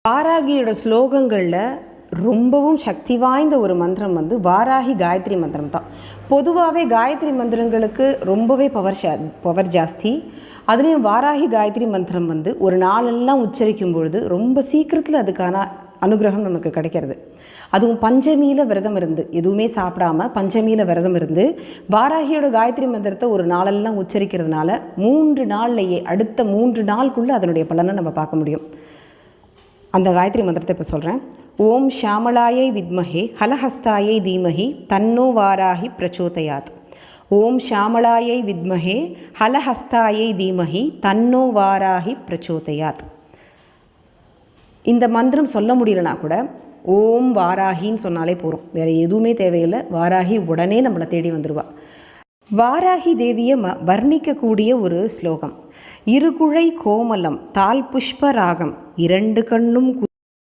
வாராகியோட ஸ்லோகங்களில் ரொம்பவும் சக்தி வாய்ந்த ஒரு மந்திரம் வாராகி காயத்ரி மந்திரம் தான். பொதுவாகவே காயத்ரி மந்திரங்களுக்கு ரொம்பவே பவர் ஜாஸ்தி. அதுலேயும் வாராகி காயத்ரி மந்திரம் ஒரு நாளெல்லாம் உச்சரிக்கும் பொழுது ரொம்ப சீக்கிரத்தில் அதுக்கான அனுகிரகம் நமக்கு கிடைக்கிறது. அதுவும் பஞ்சமியில் விரதம் இருந்து, எதுவுமே சாப்பிடாம பஞ்சமியில் விரதம் இருந்து வாராகியோட காயத்ரி மந்திரத்தை ஒரு நாளெல்லாம் உச்சரிக்கிறதுனால 3 நாள்லையே, அடுத்த 3 நாளுக்குள்ளே அதனுடைய பலனை நம்ம பார்க்க முடியும். அந்த காயத்ரி மந்திரத்தை இப்போ சொல்கிறேன். ஓம் ஷாமளாயை வித்மஹே ஹலஹஸ்தாயை தீமஹி தன்னோ வாராகி பிரச்சோதயாத். ஓம் ஷாமளாயை வித்மஹே ஹலஹஸ்தாயை தீமஹி தன்னோ வாராகி பிரச்சோதயாத். இந்த மந்திரம் சொல்ல முடியலனா கூட ஓம் வாராகின்னு சொன்னாலே போகிறோம், வேறு எதுவுமே தேவையில்லை. வாராகி உடனே நம்மளை தேடி வந்துடுவா. வாராகி தேவியை வர்ணிக்கக்கூடிய ஒரு ஸ்லோகம். இருகுழை கோமலம் தால் புஷ்ப ராகம் 2 கண்ணும்